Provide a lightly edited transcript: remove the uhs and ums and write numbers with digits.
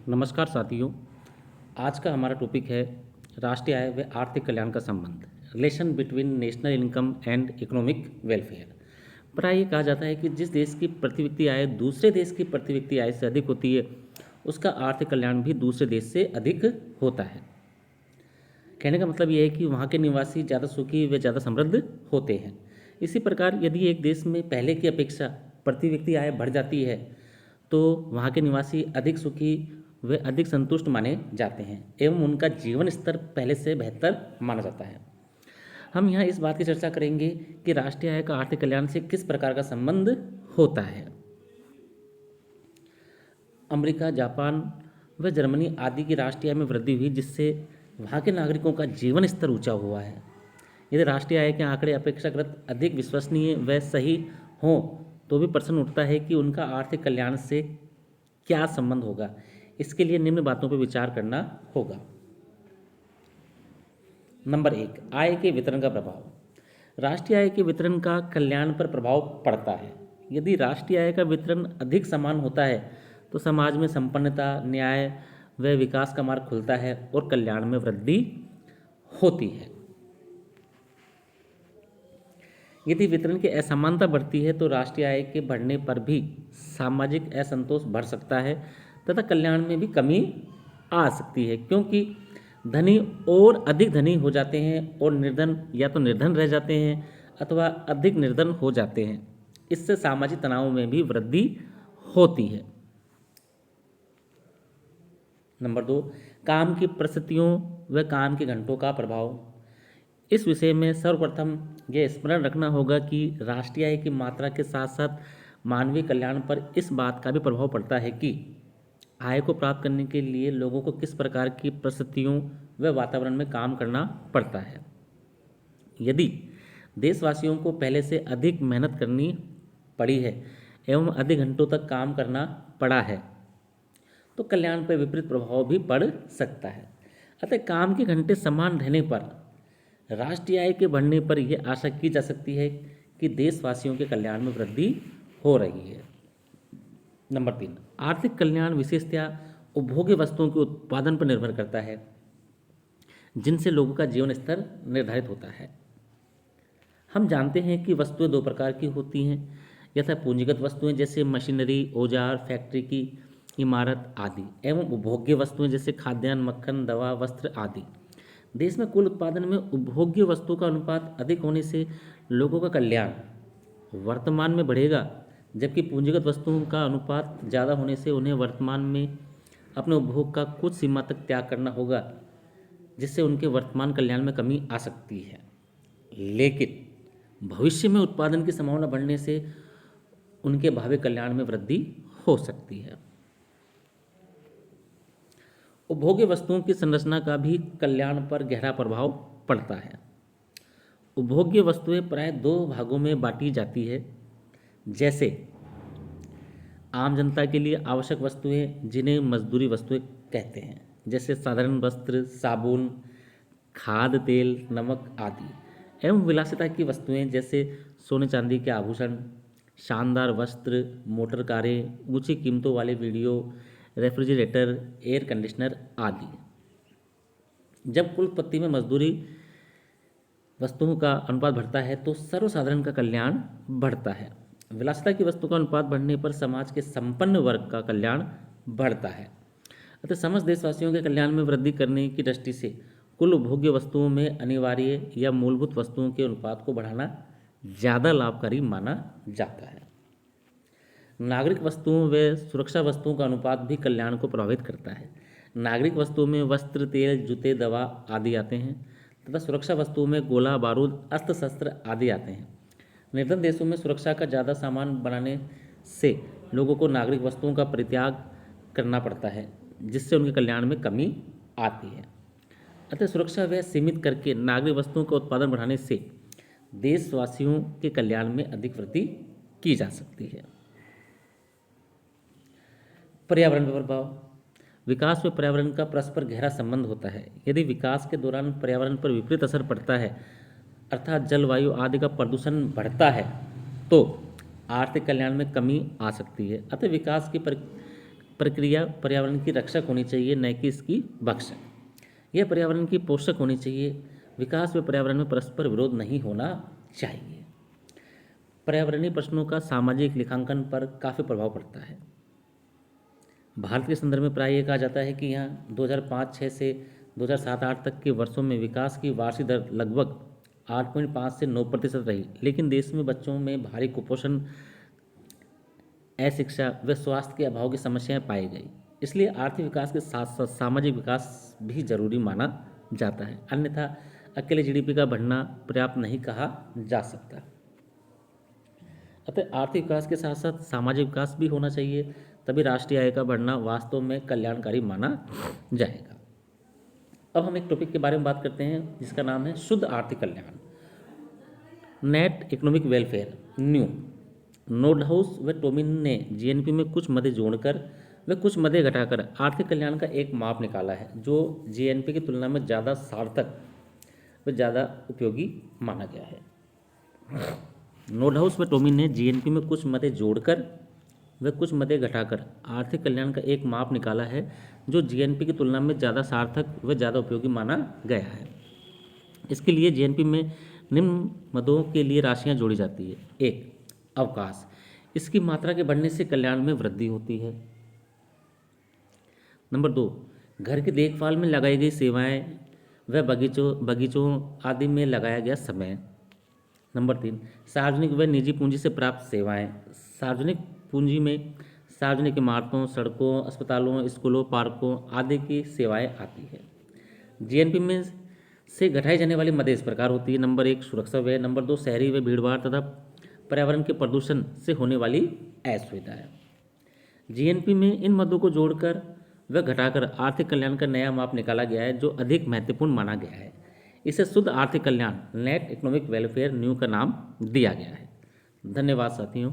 नमस्कार साथियों। आज का हमारा टॉपिक है राष्ट्रीय आय व आर्थिक कल्याण का संबंध, relation between national income and economic welfare. प्राय ये कहा जाता है कि जिस देश की प्रति व्यक्ति आय दूसरे देश की प्रति व्यक्ति आय से अधिक होती है, उसका आर्थिक कल्याण भी दूसरे देश से अधिक होता है। कहने का मतलब ये है कि वहाँ के निवासी ज़्यादा सुखी व ज़्यादा समृद्ध होते हैं। इसी प्रकार यदि एक देश में पहले की अपेक्षा प्रति व्यक्ति आय बढ़ जाती है, तो वहाँ के निवासी अधिक सुखी व अधिक संतुष्ट माने जाते हैं एवं उनका जीवन स्तर पहले से बेहतर माना जाता है। हम यहाँ इस बात की चर्चा करेंगे कि राष्ट्रीय आय का आर्थिक कल्याण से किस प्रकार का संबंध होता है। अमेरिका, जापान व जर्मनी आदि की राष्ट्रीय आय में वृद्धि हुई, जिससे वहाँ के नागरिकों का जीवन स्तर ऊंचा हुआ है। यदि राष्ट्रीय आय के आंकड़े अपेक्षाकृत अधिक विश्वसनीय व सही हों, तो भी प्रश्न उठता है कि उनका आर्थिक कल्याण से क्या संबंध होगा। इसके लिए निम्न बातों पर विचार करना होगा। नंबर 1, आय के वितरण का प्रभाव। राष्ट्रीय आय के वितरण का कल्याण पर प्रभाव पड़ता है। यदि राष्ट्रीय आय का वितरण अधिक समान होता है, तो समाज में संपन्नता, न्याय व विकास का मार्ग खुलता है और कल्याण में वृद्धि होती है। यदि वितरण की असमानता बढ़ती है, तो राष्ट्रीय आय के बढ़ने पर भी सामाजिक असंतोष बढ़ सकता है तथा कल्याण में भी कमी आ सकती है, क्योंकि धनी और अधिक धनी हो जाते हैं और निर्धन या तो निर्धन रह जाते हैं अथवा अधिक निर्धन हो जाते हैं। इससे सामाजिक तनाव में भी वृद्धि होती है। नंबर 2, काम की परिस्थितियों व काम के घंटों का प्रभाव। इस विषय में सर्वप्रथम यह स्मरण रखना होगा कि राष्ट्रीय आय की मात्रा के साथ साथ मानवीय कल्याण पर इस बात का भी प्रभाव पड़ता है कि आय को प्राप्त करने के लिए लोगों को किस प्रकार की परिस्थितियों व वातावरण में काम करना पड़ता है। यदि देशवासियों को पहले से अधिक मेहनत करनी पड़ी है एवं अधिक घंटों तक काम करना पड़ा है, तो कल्याण पर विपरीत प्रभाव भी पड़ सकता है। अतः काम के घंटे समान रहने पर राष्ट्रीय आय के बढ़ने पर यह आशा की जा सकती है कि देशवासियों के कल्याण में वृद्धि हो रही है। नंबर 3, आर्थिक कल्याण विशेषतया उपभोग्य वस्तुओं के उत्पादन पर निर्भर करता है, जिनसे लोगों का जीवन स्तर निर्धारित होता है। हम जानते हैं कि वस्तुएं दो प्रकार की होती हैं, यथा पूंजीगत वस्तुएं जैसे मशीनरी, औजार, फैक्ट्री की इमारत आदि, एवं उपभोग्य वस्तुएं जैसे खाद्यान्न, मक्खन, दवा, वस्त्र आदि। देश में कुल उत्पादन में उपभोग्य वस्तुओं का अनुपात अधिक होने से लोगों का कल्याण वर्तमान में बढ़ेगा, जबकि पूंजीगत वस्तुओं का अनुपात ज़्यादा होने से उन्हें वर्तमान में अपने उपभोग का कुछ सीमा तक त्याग करना होगा, जिससे उनके वर्तमान कल्याण में कमी आ सकती है। लेकिन भविष्य में उत्पादन की संभावना बढ़ने से उनके भावी कल्याण में वृद्धि हो सकती है। उपभोग्य वस्तुओं की संरचना का भी कल्याण पर गहरा प्रभाव पड़ता है। उपभोग्य वस्तुएं प्राय दो भागों में बांटी जाती है, जैसे आम जनता के लिए आवश्यक वस्तुएं, जिन्हें मजदूरी वस्तुएं कहते हैं, जैसे साधारण वस्त्र, साबुन, खाद्य तेल, नमक आदि, एवं विलासिता की वस्तुएं जैसे सोने चांदी के आभूषण, शानदार वस्त्र, मोटर कारें, ऊंची कीमतों वाले वीडियो, रेफ्रिजरेटर, एयर कंडीशनर आदि। जब कुल उत्पत्ति में मजदूरी वस्तुओं का अनुपात बढ़ता है, तो सर्वसाधारण का कल्याण बढ़ता है। विलासिता की वस्तु का अनुपात बढ़ने पर समाज के संपन्न वर्ग का कल्याण बढ़ता है। अतः समस्त देशवासियों के कल्याण में वृद्धि करने की दृष्टि से कुल उपभोग्य वस्तुओं में अनिवार्य या मूलभूत वस्तुओं के अनुपात को बढ़ाना ज़्यादा लाभकारी माना जाता है। नागरिक वस्तुओं व सुरक्षा वस्तुओं का अनुपात भी कल्याण को प्रभावित करता है। नागरिक वस्तुओं में वस्त्र, तेल, जूते, दवा आदि आते हैं तथा सुरक्षा वस्तुओं में गोला बारूद, अस्त्र शस्त्र आदि आते हैं। निर्धन देशों में सुरक्षा का ज़्यादा सामान बनाने से लोगों को नागरिक वस्तुओं का परित्याग करना पड़ता है, जिससे उनके कल्याण में कमी आती है। अतः सुरक्षा व्यय सीमित करके नागरिक वस्तुओं का उत्पादन बढ़ाने से देशवासियों के कल्याण में अधिक वृद्धि की जा सकती है। पर्यावरण पर प्रभाव। विकास में पर्यावरण का परस्पर गहरा संबंध होता है। यदि विकास के दौरान पर्यावरण पर विपरीत असर पड़ता है, अर्थात जलवायु आदि का प्रदूषण बढ़ता है, तो आर्थिक कल्याण में कमी आ सकती है। अतः विकास की प्रक्रिया पर्यावरण की रक्षक होनी चाहिए, न कि इसकी भक्षक। यह पर्यावरण की पोषक होनी चाहिए। विकास व पर्यावरण में परस्पर विरोध नहीं होना चाहिए। पर्यावरणीय प्रश्नों का सामाजिक लेखांकन पर काफ़ी प्रभाव पड़ता है। भारत के संदर्भ में प्राय ये कहा जाता है कि यहाँ 2005-06 से 2007-08 तक के वर्षों में विकास की वार्षिक दर लगभग 8.5 से 9% रही, लेकिन देश में बच्चों में भारी कुपोषण, अशिक्षा व स्वास्थ्य के अभाव की समस्याएं पाई गई। इसलिए आर्थिक विकास के साथ साथ सामाजिक विकास भी जरूरी माना जाता है, अन्यथा अकेले जीडीपी का बढ़ना पर्याप्त नहीं कहा जा सकता। अतः आर्थिक विकास के साथ साथ सामाजिक विकास भी होना चाहिए, तभी राष्ट्रीय आय का बढ़ना वास्तव में कल्याणकारी माना जाएगा। अब हम एक टॉपिक के बारे में बात करते हैं जिसका नाम है शुद्ध आर्थिक कल्याण, नेट इकोनॉमिक वेलफेयर, न्यू। नोर्डहाउस व टोमिन ने जीएनपी में कुछ मदे जोड़कर व कुछ मदे घटाकर आर्थिक कल्याण का एक माप निकाला है जो जीएनपी की तुलना में ज़्यादा सार्थक व ज़्यादा उपयोगी माना गया है। नोर्डहाउस व टोमिन ने जीएनपी में कुछ मदे जोड़कर व कुछ मदे घटाकर आर्थिक कल्याण का एक माप निकाला है जो जीएनपी की तुलना में ज़्यादा सार्थक व ज़्यादा उपयोगी माना गया है। इसके लिए जीएनपी में निम्न मदों के लिए राशियां जोड़ी जाती है। 1. अवकाश, इसकी मात्रा के बढ़ने से कल्याण में वृद्धि होती है। नंबर 2. घर की देखभाल में लगाई गई सेवाएं व बगीचों आदि में लगाया गया समय। नंबर 3. सार्वजनिक व निजी पूंजी से प्राप्त सेवाएं। सार्वजनिक पूंजी में सार्वजनिक इमारतों, सड़कों, अस्पतालों, स्कूलों, पार्कों आदि की सेवाएं आती है। जीएनपी में से घटाई जाने वाली मदे इस प्रकार होती है। नंबर 1 सुरक्षा व्यय, नंबर 2 शहरी व भीड़भाड़ तथा पर्यावरण के प्रदूषण से होने वाली असुविधा है। जीएनपी में इन मदों को जोड़कर व घटाकर आर्थिक कल्याण का नया माप निकाला गया है जो अधिक महत्वपूर्ण माना गया है। इसे शुद्ध आर्थिक कल्याण, नेट इकोनॉमिक वेलफेयर, न्यू का नाम दिया गया है। धन्यवाद साथियों।